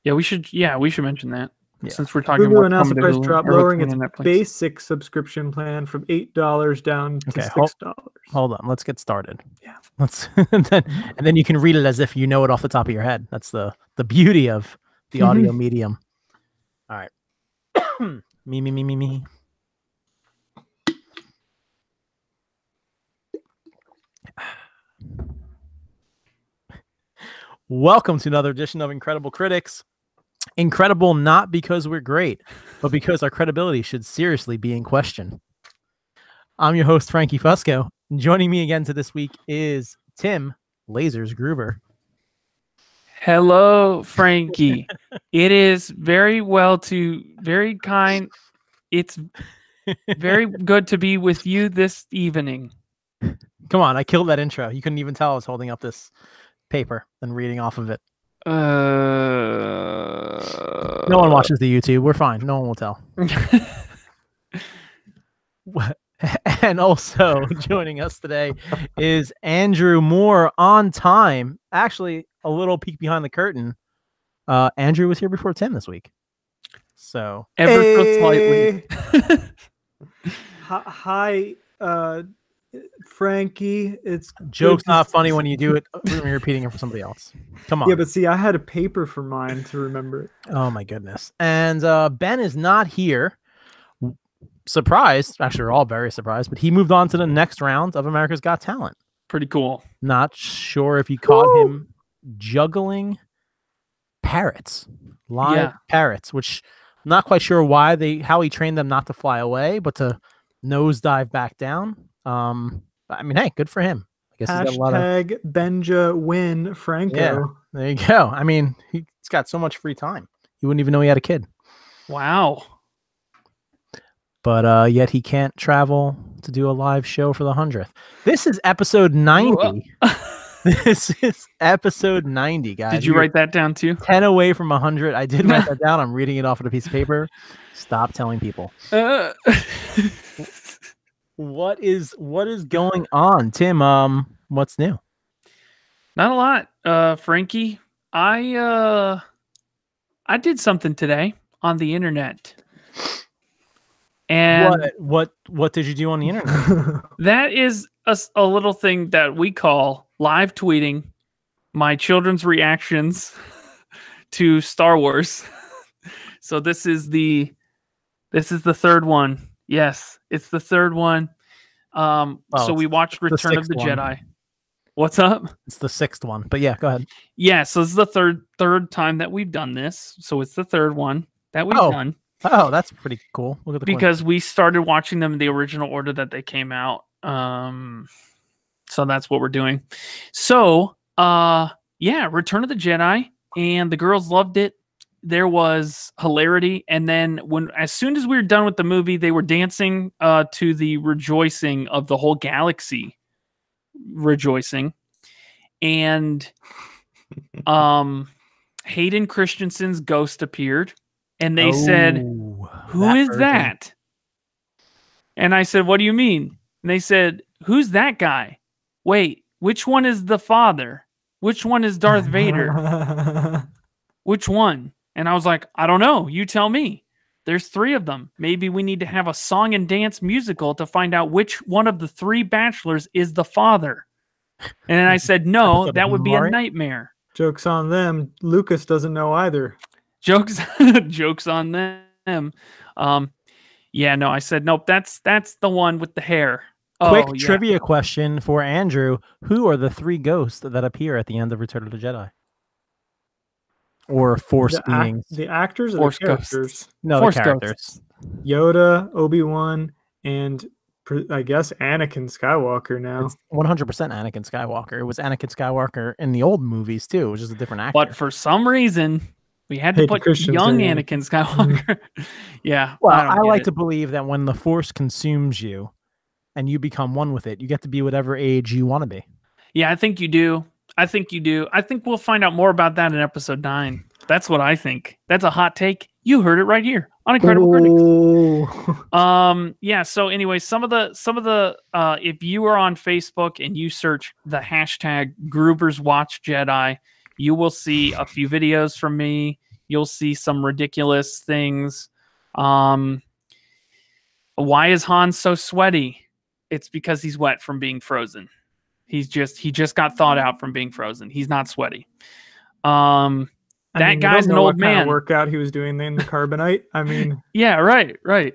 Yeah, we should. Yeah, we should mention that Yeah. since we're talking Hulu about announced a price Hulu, drop, or what's lowering going its on Netflix. basic subscription plan from $8 down to Okay, $6. Hold on, let's get started. Yeah. Let's and then you can read it as if you know it off the top of your head. That's the beauty of the audio medium. All right. me. Welcome to another edition of Incredible Critics. Incredible not because we're great, but because our credibility should seriously be in question. I'm your host, Frankie Fusco. Joining me again to this week is Tim Lasers Gruber. Hello, Frankie. It is very kind. It's very good to be with you this evening. Come on, I killed that intro. You couldn't even tell I was holding up this paper and reading off of it. No one watches the YouTube. We're fine. No one will tell. And also joining us today is Andrew Moore on time. Actually, a little peek behind the curtain. Andrew was here before Tim this week. So ever so slightly. Hi, Frankie. It's joke's not funny when you do it when you're repeating it for somebody else. Come on. Yeah, but see, I had a paper for mine to remember it. Oh my goodness. And Ben is not here. Surprised. Actually, we're all very surprised, but he moved on to the next round of America's Got Talent. Pretty cool. Not sure if you caught him juggling parrots, live parrots, which I'm not quite sure how he trained them not to fly away, but to nosedive back down. I mean, hey, good for him. I guess he's got a lot of Benja win Franco. Yeah, there you go. I mean, he's got so much free time. You wouldn't even know he had a kid. Wow. But yet he can't travel to do a live show for the 100th. This is episode 90. This is episode 90, guys. Did you write that down too? 10 away from 100. I did write that down. I'm reading it off of a piece of paper. Stop telling people. What is going on, Tim? What's new? Not a lot, Frankie. I did something today on the internet. And what did you do on the internet? That is a little thing that we call live tweeting my children's reactions to Star Wars. So this is the third one. Yes, it's the third one. So we watched Return of the Jedi. What's up? It's the sixth one, but yeah, go ahead. Yeah, so this is the third time that we've done this. So it's the third one that we've done. Oh, that's pretty cool. Look at the because we started watching them in the original order that they came out. So that's what we're doing. So, yeah, Return of the Jedi, and the girls loved it. There was hilarity, and then as soon as we were done with the movie, they were dancing to the rejoicing of the whole galaxy rejoicing, and Hayden Christensen's ghost appeared. And they said, "Who is that?" And I said, "What do you mean?" And they said, "Who's that guy? Wait, which one is the father? Which one is Darth Vader? Which one?" And I was like, "I don't know. You tell me. There's three of them. Maybe we need to have a song and dance musical to find out which one of the three bachelors is the father." And then I said, "No, that would be a nightmare." Joke's on them. Lucas doesn't know either. Jokes on them. Yeah, no, I said, nope, that's the one with the hair. Quick trivia question for Andrew. Who are the three ghosts that appear at the end of Return of the Jedi? Or Force beings? The actors or Force the characters? Ghosts. No, Force the characters. Ghosts. Yoda, Obi-Wan, and I guess Anakin Skywalker now. It's 100% Anakin Skywalker. It was Anakin Skywalker in the old movies too. It was just a different actor. But for some reason, we had to put young Anakin Skywalker. Yeah. Well, I like to believe that when the Force consumes you and you become one with it, you get to be whatever age you want to be. Yeah, I think you do. I think we'll find out more about that in episode 9. That's what I think. That's a hot take. You heard it right here on Incredible Critics. Yeah. So anyway, some of the if you are on Facebook and you search the hashtag Gruber's Watch Jedi, you will see a few videos from me. you'll see some ridiculous things. Why is Han so sweaty? It's because he's wet from being frozen. He just got thawed out from being frozen. He's not sweaty. That guy's an old man. Kind of workout he was doing in the carbonite. I mean, yeah, right.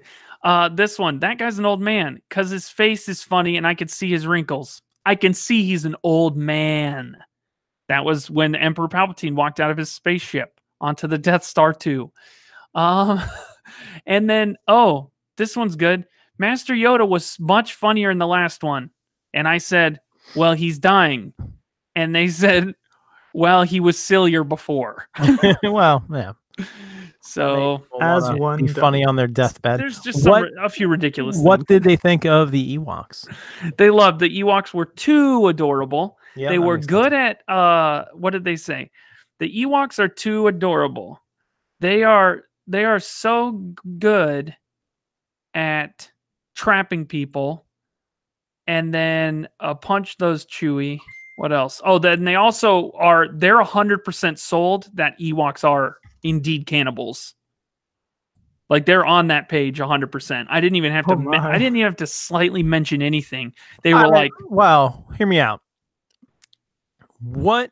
This one, that guy's an old man because his face is funny and I could see his wrinkles. I can see he's an old man. That was when Emperor Palpatine walked out of his spaceship onto the Death Star 2. And then, this one's good. Master Yoda was much funnier in the last one. And I said, well, he's dying. And they said, well, he was sillier before. Well, yeah. So, as one be funny on their deathbed. There's just a few ridiculous What things. did they think of the Ewoks? They loved the Ewoks. Were too adorable. Yeah, they were good at what did they say? The Ewoks are too adorable. They are so good at trapping people and then punch those Chewie. What else? Oh, then they also they're 100% sold that Ewoks are indeed cannibals. Like they're on that page 100%. I didn't even have to slightly mention anything. They were like, well, hear me out. What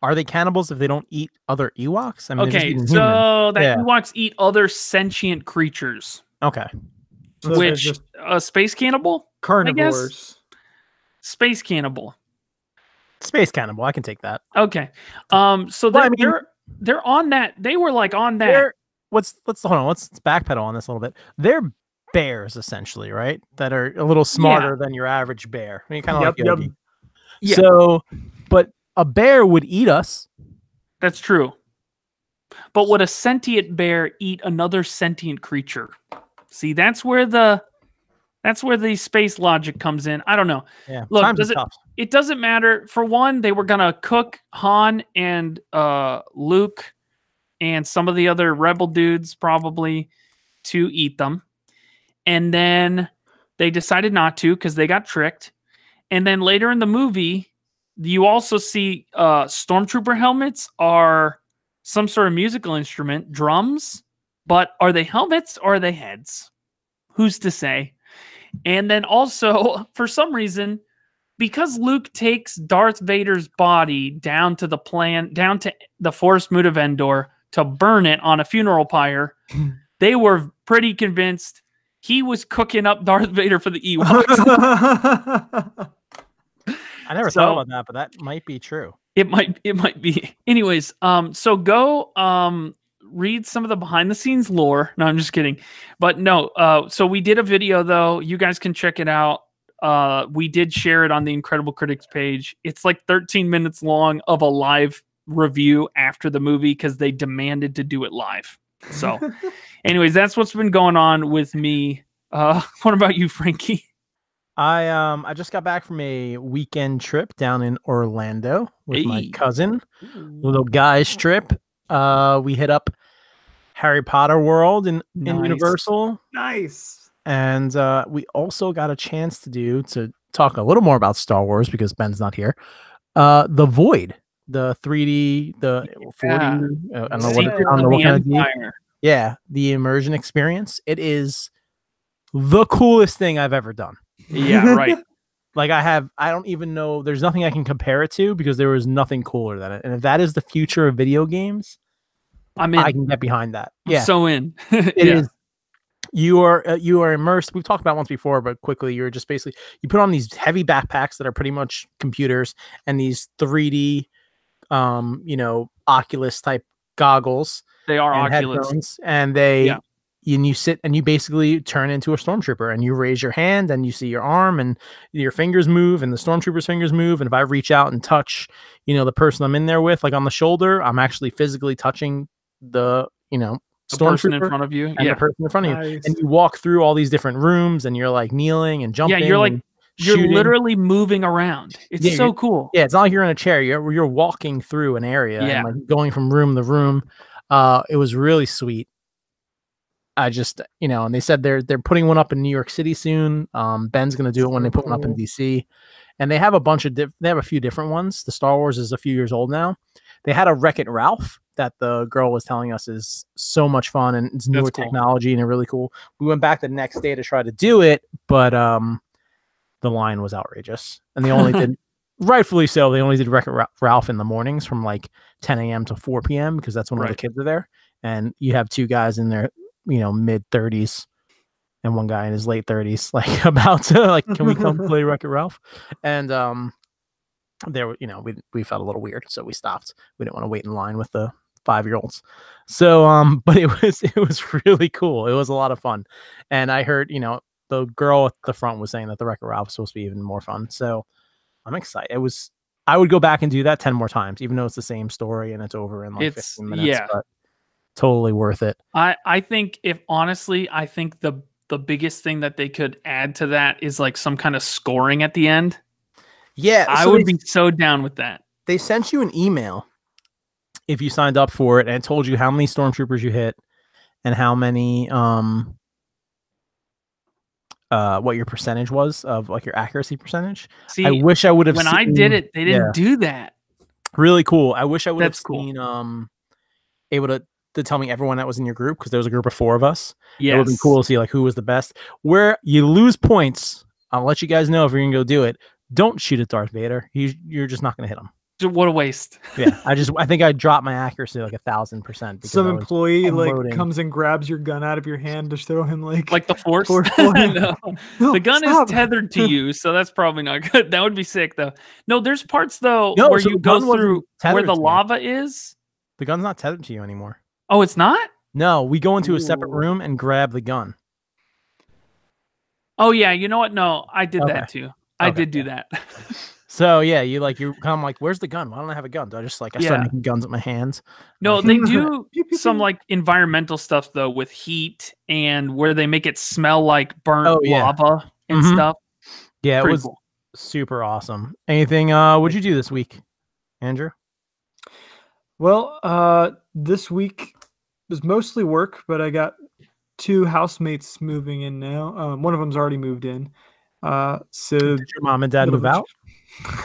are they cannibals if they don't eat other Ewoks? I mean, okay, so that Ewoks eat other sentient creatures. Okay. So which a space cannibal? Carnivores. Space cannibal. Space cannibal. I can take that. Okay. So they're on that. They were like on that. Let's hold on. Let's backpedal on this a little bit. They're bears essentially, right? That are a little smarter than your average bear. I mean, kind of like Yogi. Yeah. So, but a bear would eat us. That's true. But would a sentient bear eat another sentient creature? See, that's where the space logic comes in. I don't know. Yeah. Look, it doesn't matter. For one, they were gonna cook Han and Luke and some of the other rebel dudes probably to eat them. And then they decided not to because they got tricked. And then later in the movie, you also see stormtrooper helmets are some sort of musical instrument, drums, but are they helmets or are they heads? Who's to say? And then also, for some reason, because Luke takes Darth Vader's body down to the Forest Moon of Endor to burn it on a funeral pyre, they were pretty convinced he was cooking up Darth Vader for the Ewoks. I never thought about that, but that might be true. It might be. Anyways, so go read some of the behind the scenes lore. No, I'm just kidding. But no, so we did a video though. You guys can check it out. We did share it on the Incredible Critics page. It's like 13 minutes long of a live review after the movie because they demanded to do it live. So anyways, that's what's been going on with me. What about you, Frankie? I just got back from a weekend trip down in Orlando with my cousin. Little guys trip. We hit up Harry Potter World in Universal. Nice. And we also got a chance to talk a little more about Star Wars because Ben's not here. The Void, the 3D, the 4D. I don't know what kind of yeah, the immersion experience. It is the coolest thing I've ever done. Yeah, right. Like I don't even know. There's nothing I can compare it to because there was nothing cooler than it. And if that is the future of video games, I can get behind that. Yeah, I'm so in. It is. You are immersed. We've talked about once before, but quickly, you're just basically you put on these heavy backpacks that are pretty much computers and these 3D, Oculus type goggles. They are and Oculus, headphones, and you sit and you basically turn into a stormtrooper and you raise your hand and you see your arm and your fingers move and the stormtrooper's fingers move. And if I reach out and touch, the person I'm in there with, like on the shoulder, I'm actually physically touching the person in front of you and the person in front of you. And you walk through all these different rooms and you're like kneeling and jumping. Yeah, you're literally moving around. It's so cool. Yeah, it's not like you're in a chair. You're walking through an area and like going from room to room. It was really sweet. I just, and they said they're putting one up in New York City soon. Ben's going to do it when they put one up in DC. And they have a bunch of they have a few different ones. The Star Wars is a few years old now. They had a Wreck-It Ralph that the girl was telling us is so much fun, and it's newer cool. technology and really cool. We went back the next day to try to do it, but the line was outrageous, and they only did, rightfully so, they only did Wreck-It Ralph in the mornings from like 10 a.m. to 4 p.m. because that's when all the kids are there, and you have two guys in their mid 30s and one guy in his late 30s, like about to like, can we come play Wreck-It Ralph? And there, we felt a little weird, so we stopped. We didn't want to wait in line with the 5-year-olds. So, but it was really cool. It was a lot of fun, and I heard, the girl at the front was saying that the Wreck-It Ralph was supposed to be even more fun. So I'm excited. I would go back and do that 10 more times, even though it's the same story and it's over in like 15 minutes. But totally worth it. I think I think the biggest thing that they could add to that is like some kind of scoring at the end. Yeah, I would be so down with that. They sent you an email if you signed up for it, and it told you how many stormtroopers you hit and how many what your percentage was of like your accuracy percentage. See, I wish I would have when I did it, they didn't do that. Really cool. I wish I would have cool. seen able to tell me everyone that was in your group, because there was a group of 4 of us. Yeah, it would be cool to see like who was the best. Where you lose points, I'll let you guys know if you're gonna go do it. Don't shoot at Darth Vader. You're just not gonna hit him. What a waste. Yeah, I think I dropped my accuracy like 1,000%. Some employee like comes and grabs your gun out of your hand to throw him like the Force. No, the gun is tethered to you, so that's probably not good. That would be sick though. No, there's parts though where you go through where the lava is. The gun's not tethered to you anymore. Oh, it's not? No, we go into a separate room and grab the gun. Oh yeah, you know what? No, I did that too. I did do that. So yeah, you're kind of like, where's the gun? Why don't I have a gun? Do I just I start making guns with my hands? No, they do some like environmental stuff though with heat and where they make it smell like burnt lava and stuff. Yeah, it was cool. Super awesome. Anything what'd you do this week, Andrew? Well, this week was mostly work, but I got 2 housemates moving in now. One of them's already moved in. So did your mom and dad move out?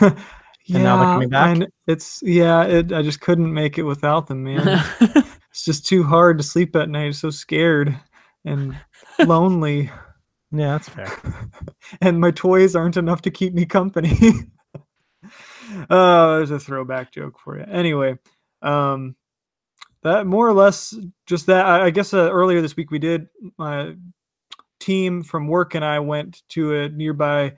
Yeah, and now they're coming back? I just couldn't make it without them, man. It's just too hard to sleep at night. I'm so scared and lonely. Yeah, that's fair. And my toys aren't enough to keep me company. There's a throwback joke for you. Anyway, that more or less just that. I guess earlier this week we did. My team from work and I went to a nearby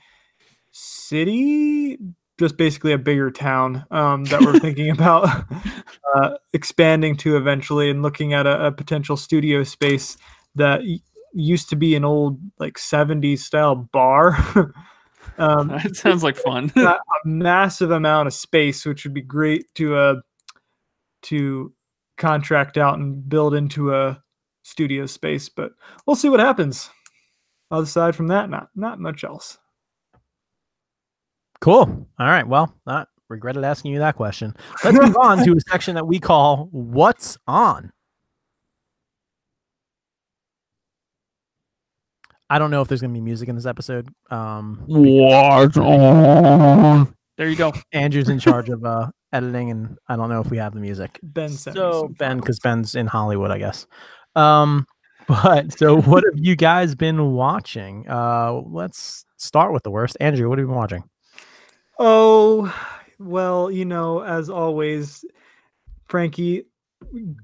city, just basically a bigger town that we're thinking about expanding to eventually, and looking at a potential studio space that used to be an old like 70s style bar. That sounds like fun. A massive amount of space, which would be great to contract out and build into a studio space, but we'll see what happens. Aside from that, not much else. Cool. All right. Well, I regretted asking you that question. Let's move on to a section that we call What's On. I don't know if there's going to be music in this episode. What's on? There you go. Andrew's in charge of editing, and I don't know if we have the music. Because Ben's in Hollywood, I guess. But so what have you guys been watching? Let's start with the worst. Andrew, what have you been watching? Oh, well, as always, Frankie,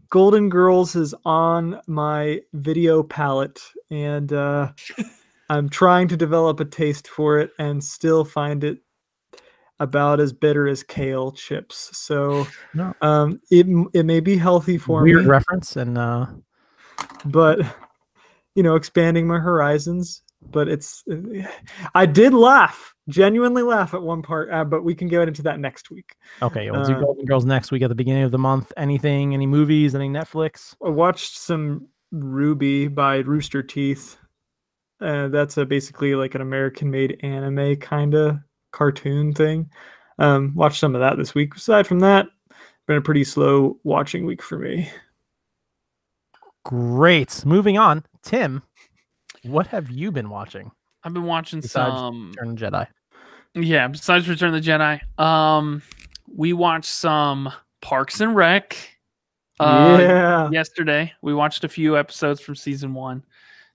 Golden Girls is on my video palette, and I'm trying to develop a taste for it and still find it about as bitter as kale chips. So it may be healthy for me. Weird reference, and but expanding my horizons. But I did genuinely laugh at one part, but we can get into that next week. Okay, we'll do Golden Girls next week at the beginning of the month. Any movies, any Netflix? I watched some Ruby by Rooster Teeth. That's basically like an American-made anime kind of cartoon thing. Watched some of that this week. Aside from that, been a pretty slow watching week for me. Great. Moving on, Tim, what have you been watching? I've been watching some Return of the Jedi. Yeah, besides Return of the Jedi. We watched some Parks and Rec. Yeah. Yesterday we watched a few episodes from season 1.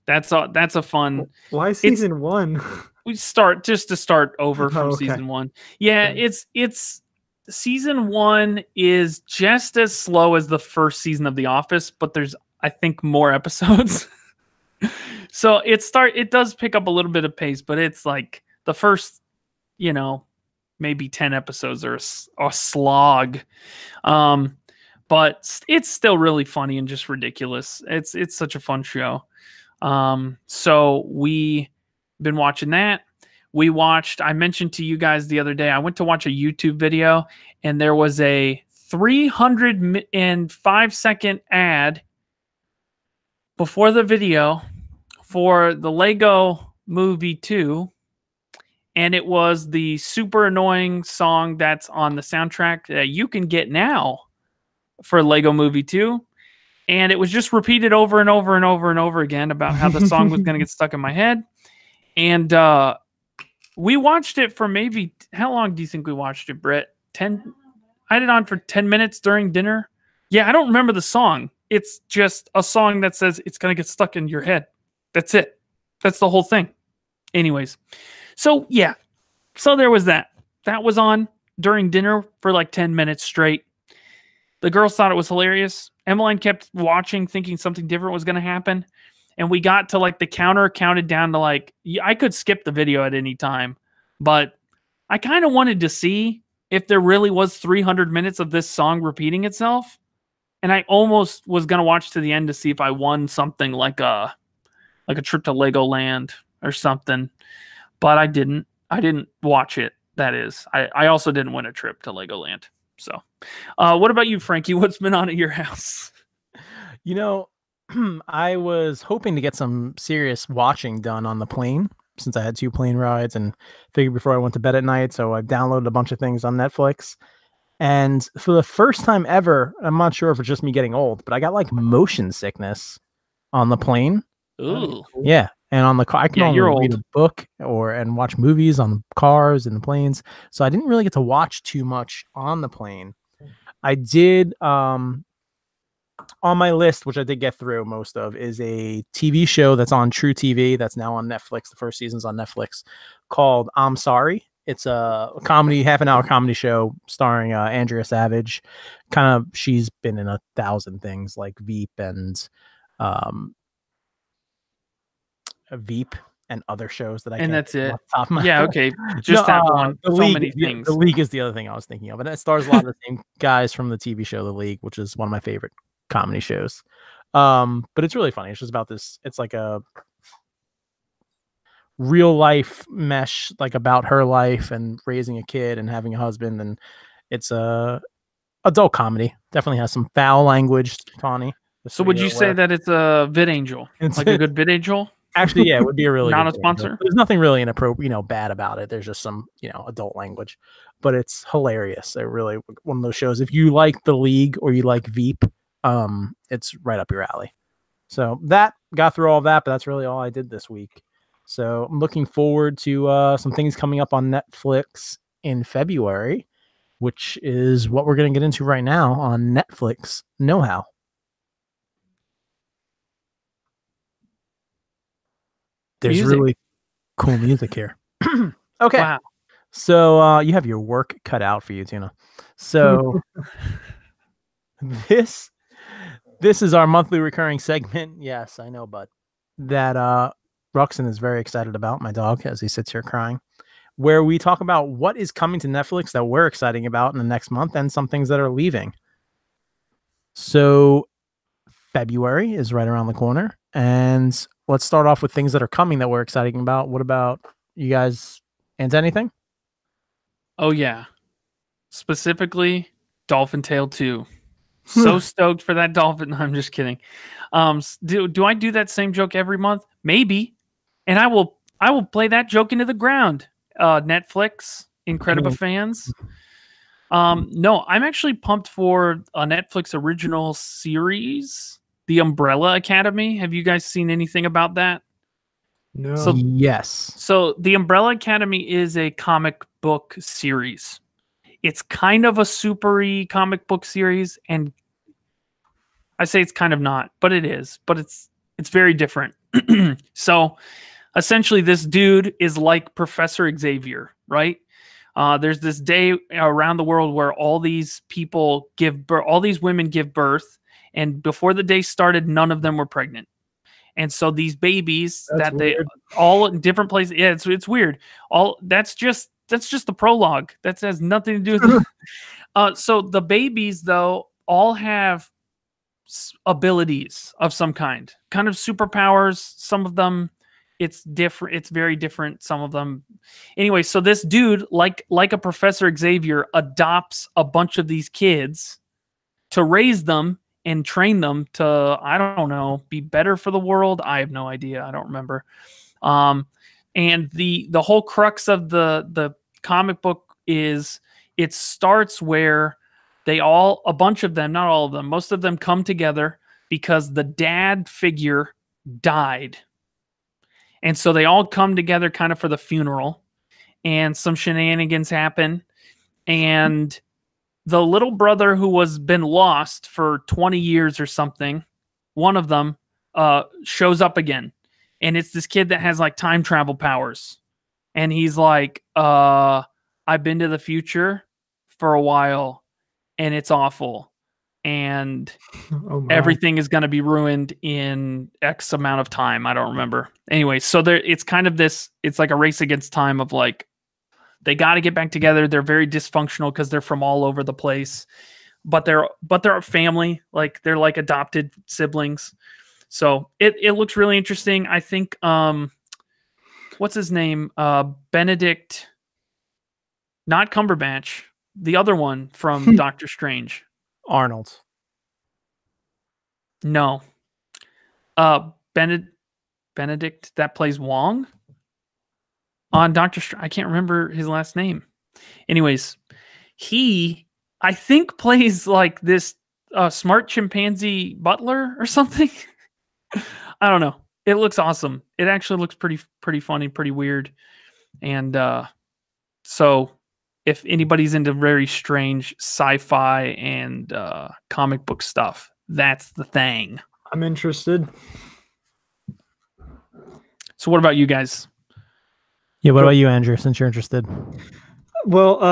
That's a fun. Why season 1? We start just to start over from okay. season 1. Yeah, Okay. it's season 1 is just as slow as the first season of The Office, but there's I think more episodes. So it does pick up a little bit of pace, but it's like the first, maybe 10 episodes are a slog. But it's still really funny and just ridiculous. It's such a fun show. So we been watching that. I mentioned to you guys the other day, I went to watch a YouTube video and there was a 305-second ad before the video for the Lego Movie 2. And it was the super annoying song that's on the soundtrack that you can get now for Lego Movie 2. And it was just repeated over and over and over and over again about how the song was going to get stuck in my head. And we watched it for maybe, how long do you think we watched it, Brett? 10? I had it on for 10 minutes during dinner. Yeah, I don't remember the song. It's just a song that says it's going to get stuck in your head. That's it. That's the whole thing. Anyways. So, yeah. So there was that. That was on during dinner for like 10 minutes straight. The girls thought it was hilarious. Emmeline kept watching, thinking something different was going to happen. And we got to like the counter counted down to like, I could skip the video at any time, but I kind of wanted to see if there really was 300 minutes of this song repeating itself. And I almost was going to watch to the end to see if I won something like a trip to Legoland or something, but I didn't watch it. That is, I also didn't win a trip to Legoland. So, what about you, Frankie? What's been on at your house? I was hoping to get some serious watching done on the plane since I had 2 plane rides and figured before I went to bed at night. So I downloaded a bunch of things on Netflix. And for the first time ever, I'm not sure if it's just me getting old, but I got like motion sickness on the plane. Ooh. Yeah. And on the car, I can only read a book and watch movies on the cars and the planes. So I didn't really get to watch too much on the plane. I did, on my list, which I did get through most of, is a TV show that's on True TV that's now on Netflix. The first season's on Netflix, called I'm Sorry. It's a comedy, half-an-hour comedy show starring Andrea Savage. She's been in 1,000 things like Veep and other shows that I can't. And that's it. Yeah, okay. Just that one. The League, things. The League is the other thing I was thinking of, and it stars a lot of the same guys from the TV show The League, which is one of my favorite comedy shows. But it's really funny. It's just about this. It's like a real life mesh, like about her life and raising a kid and having a husband, and it's a adult comedy. Definitely has some foul language, Tawny. So would you say that it's a VidAngel? It's like a good VidAngel? Actually, yeah, it would be a really not a sponsor. There's nothing really inappropriate, bad about it. There's just some, adult language, but it's hilarious. It really one of those shows. If you like The League or you like Veep, it's right up your alley. So that got through all of that, but that's really all I did this week. So I'm looking forward to some things coming up on Netflix in February, which is what we're going to get into right now on Netflix Know-How. There's really cool music here. Okay. Wow. So you have your work cut out for you, Tuna. So this is our monthly recurring segment. Yes, I know, bud. That Ruxin is very excited about, my dog, as he sits here crying, where we talk about what is coming to Netflix that we're excited about in the next month and some things that are leaving. So February is right around the corner, and let's start off with things that are coming that we're excited about. What about you guys? And anything? Oh, yeah. Specifically, Dolphin Tale 2. So stoked for that dolphin. No, I'm just kidding. Do I do that same joke every month? Maybe. And I will play that joke into the ground. Netflix, Incredible fans. No, I'm actually pumped for a Netflix original series, The Umbrella Academy. Have you guys seen anything about that? No. Yes. So The Umbrella Academy is a comic book series. It's kind of a super-y comic book series, and I say it's kind of not, but it is. But it's very different. So essentially, this dude is like Professor Xavier, right? There's this day around the world where all these people give birth, all these women give birth, and before the day started, none of them were pregnant. And so these babies That's they weird. all in different places. Yeah, it's weird. All that's just the prologue. That has nothing to do with. So the babies though all have abilities of some kind of superpowers. Some of them it's different, it's very different, some of them. Anyway, so this dude, like a Professor Xavier, adopts a bunch of these kids to raise them and train them to, I don't know, be better for the world. I have no idea, I don't remember. And the whole crux of the comic book is it starts where a bunch of them, not all of them, most of them come together because the dad figure died. And so they all come together kind of for the funeral, and some shenanigans happen. And the little brother who was been lost for 20 years or something, one of them shows up again. And it's this kid that has like time travel powers. And he's like, I've been to the future for a while and it's awful. And everything is going to be ruined in X amount of time. I don't remember. Anyway, so it's kind of this, it's like a race against time of like, they got to get back together. They're very dysfunctional because they're from all over the place, but they're a family. Like they're like adopted siblings. So it looks really interesting. I think, what's his name? Benedict, not Cumberbatch, the other one from Doctor Strange. Arnold. No. Benedict that plays Wong on Doctor Strange. I can't remember his last name. Anyways, he, I think, plays like this smart chimpanzee butler or something. I don't know. It looks awesome. It actually looks pretty funny, pretty weird. And so if anybody's into very strange sci-fi and comic book stuff, that's the thing. I'm interested. So what about you guys? Yeah, what about you, Andrew, since you're interested? Well,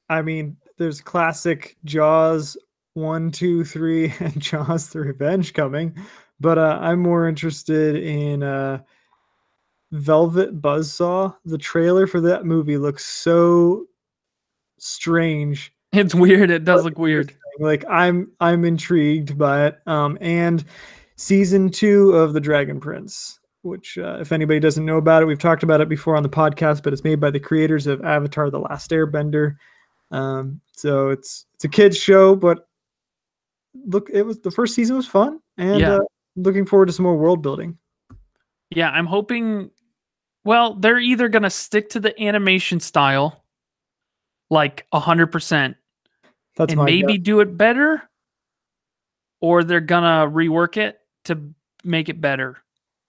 I mean, there's classic Jaws 1, 2, 3, and Jaws the Revenge coming, but I'm more interested in Velvet Buzzsaw. The trailer for that movie looks so strange. It's weird. It does look weird. Like I'm intrigued by it. And season 2 of The Dragon Prince, which if anybody doesn't know about it, we've talked about it before on the podcast, but it's made by the creators of Avatar: The Last Airbender. So it's a kids show, but look, the first season was fun, and looking forward to some more world building. Yeah, I'm hoping. Well, they're either gonna stick to the animation style, like 100%, and maybe do it better, or they're gonna rework it to make it better.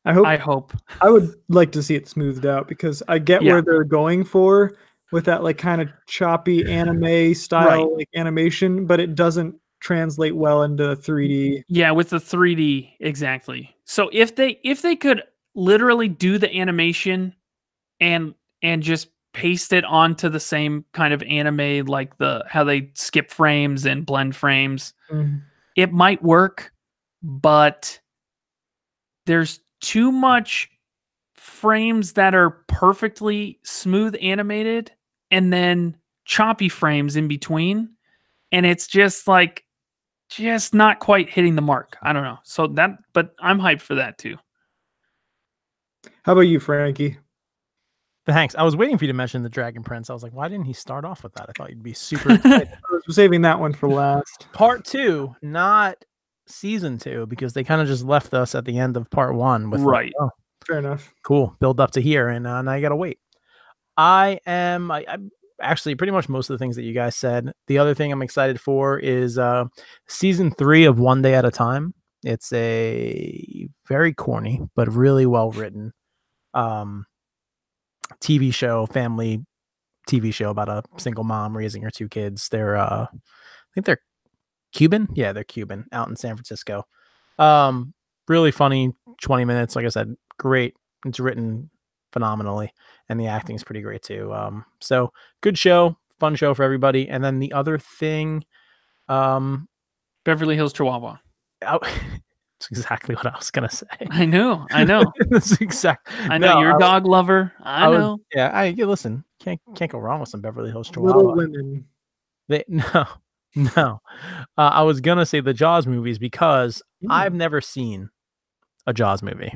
I hope. I would like to see it smoothed out because I get where they're going for with that like kind of choppy anime style like animation, but it doesn't translate well into 3D. Yeah, with the 3D, exactly. So if they could literally do the animation and just paste it onto the same kind of anime, like how they skip frames and blend frames, it might work, but there's too much frames that are perfectly smooth animated and then choppy frames in between, and it's just not quite hitting the mark. I don't know. So but I'm hyped for that too. How about you, Frankie? Thanks. I was waiting for you to mention The Dragon Prince. I was like, why didn't he start off with that? I thought you'd be super excited. I was saving that one for last. Part 2, not season 2, because they kind of just left us at the end of part 1 with right. Like, oh, fair enough. Cool. Build up to here, and now you gotta wait. I actually pretty much most of the things that you guys said. The other thing I'm excited for is season 3 of One Day at a Time. It's a very corny but really well written TV show, family TV show about a single mom raising her 2 kids. They're I think they're Cuban? Yeah, they're Cuban out in San Francisco. Really funny 20 minutes. Like I said, great. It's written phenomenally, and the acting is pretty great too. So good show, fun show for everybody. And then the other thing, Beverly Hills Chihuahua. That's exactly what I was gonna say. I know. That's exact. I know you're a dog lover. I know. Listen, can't go wrong with some Beverly Hills Chihuahua. Little Women. No. I was gonna say the Jaws movies because I've never seen a Jaws movie.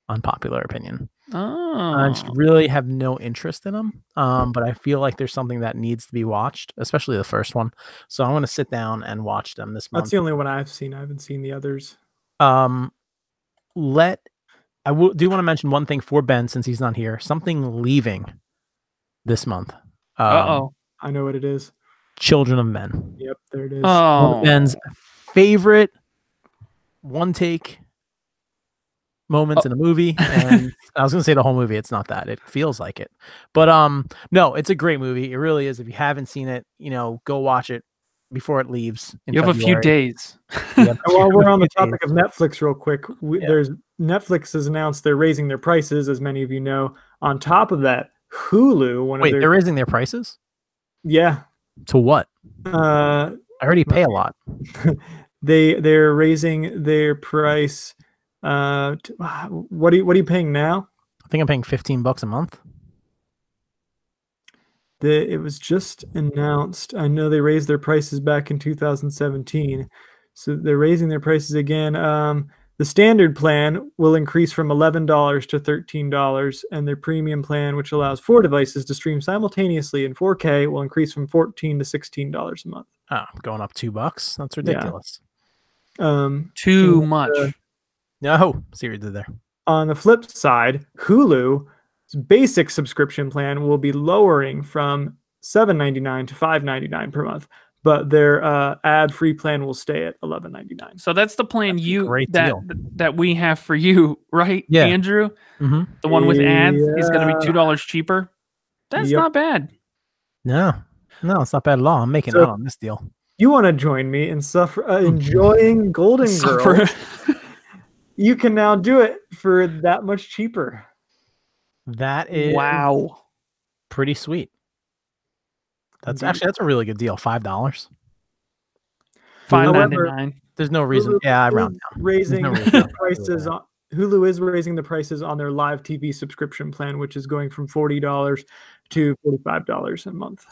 Unpopular opinion. I just really have no interest in them. But I feel like there's something that needs to be watched, especially the first one. So I'm gonna sit down and watch them this month. That's the only one I've seen. I haven't seen the others. I do want to mention one thing for Ben since he's not here. Something leaving this month. I know what it is. Children of Men. Yep, there it is. One of Ben's favorite one take moments in a movie, and I was gonna say the whole movie. It's not that. It feels like it, but no, it's a great movie. It really is. If you haven't seen it, go watch it before it leaves. You have February. a few days. While we're on the topic of Netflix, real quick, there's Netflix has announced they're raising their prices, as many of you know. On top of that, Hulu. They're raising their prices. Yeah. To what? I already pay a lot. They're raising their price. What are you paying now? I think I'm paying $15 a month. It was just announced. I know they raised their prices back in 2017, so they're raising their prices again. The standard plan will increase from $11 to $13, and their premium plan, which allows 4 devices to stream simultaneously in 4K, will increase from $14 to $16 a month. Oh, going up $2? That's ridiculous. Too much. No, see what you did there. On the flip side, Hulu's basic subscription plan will be lowering from $7.99 to $5.99 per month, but their ad-free plan will stay at $11.99. So that's the plan that we have for you, right, Andrew? Mm-hmm. The one with ads is going to be $2 cheaper. That's not bad. No, it's not bad at all. I'm making out on this deal. You want to join me in enjoying Golden Girls? You can now do it for that much cheaper. That is pretty sweet. That's a really good deal. $5. $5.99. There's no reason. I round down. Raising the prices on Hulu is raising the prices on their live TV subscription plan, which is going from $40 to $45 a month.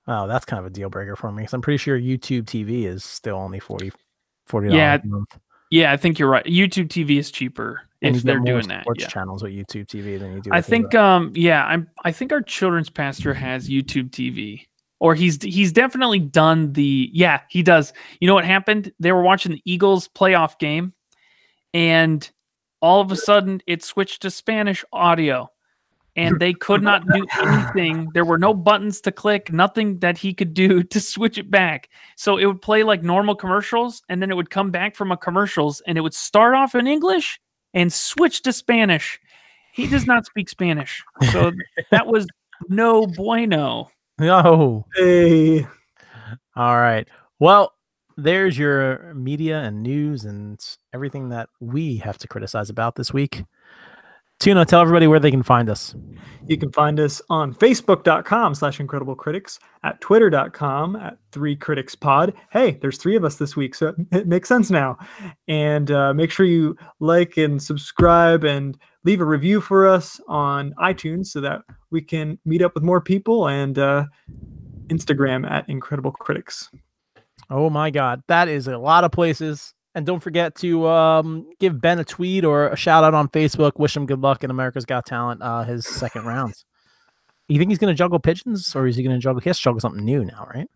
Oh, that's kind of a deal breaker for me because I'm pretty sure YouTube TV is still only $40 a month. Yeah, I think you're right. YouTube TV is cheaper if they're doing that. Sports channels with YouTube TV than you do. I think, I think our children's pastor has YouTube TV, or he's definitely done the. Yeah, he does. You know what happened? They were watching the Eagles playoff game, and all of a sudden it switched to Spanish audio, and they could not do anything. There were no buttons to click, nothing that he could do to switch it back. So it would play like normal commercials, and then it would come back from a commercials, and it would start off in English and switch to Spanish. He does not speak Spanish. So that was no bueno. No. Hey. All right. Well, there's your media and news and everything that we have to criticize about this week. Tuna, tell everybody where they can find us. You can find us on Facebook.com/IncredibleCritics, at Twitter.com @3CriticsPod. Hey, there's 3 of us this week, so it makes sense now. And make sure you like and subscribe and leave a review for us on iTunes so that we can meet up with more people, and Instagram @IncredibleCritics. Oh my God, that is a lot of places. And don't forget to give Ben a tweet or a shout out on Facebook. Wish him good luck in America's Got Talent, his second rounds. You think he's going to juggle pigeons, or is he going to juggle? He has to juggle something new now, right?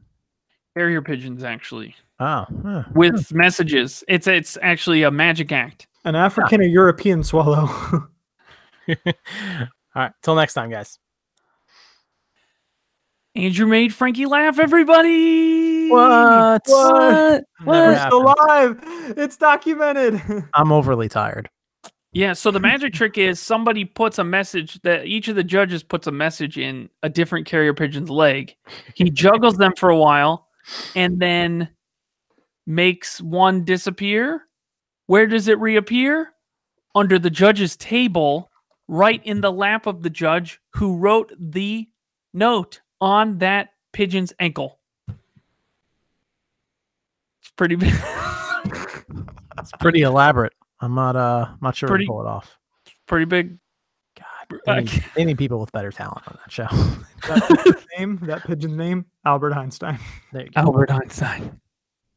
Carrier pigeons, actually. Oh, with messages. It's actually a magic act. An African or European swallow. All right, till next time, guys. Andrew made Frankie laugh, everybody. What? We're still live. It's documented. I'm overly tired. Yeah, so the magic trick is somebody puts a message, that each of the judges puts a message in a different carrier pigeon's leg. He juggles them for a while, and then makes one disappear. Where does it reappear? Under the judge's table, right in the lap of the judge who wrote the note on that pigeon's ankle. It's pretty big. It's pretty elaborate. I'm not sure we can pull it off. Pretty big. God, they need people with better talent on that show. That pigeon's name, Albert Einstein. There you go. Albert Einstein.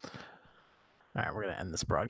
All right, we're gonna end this broadcast.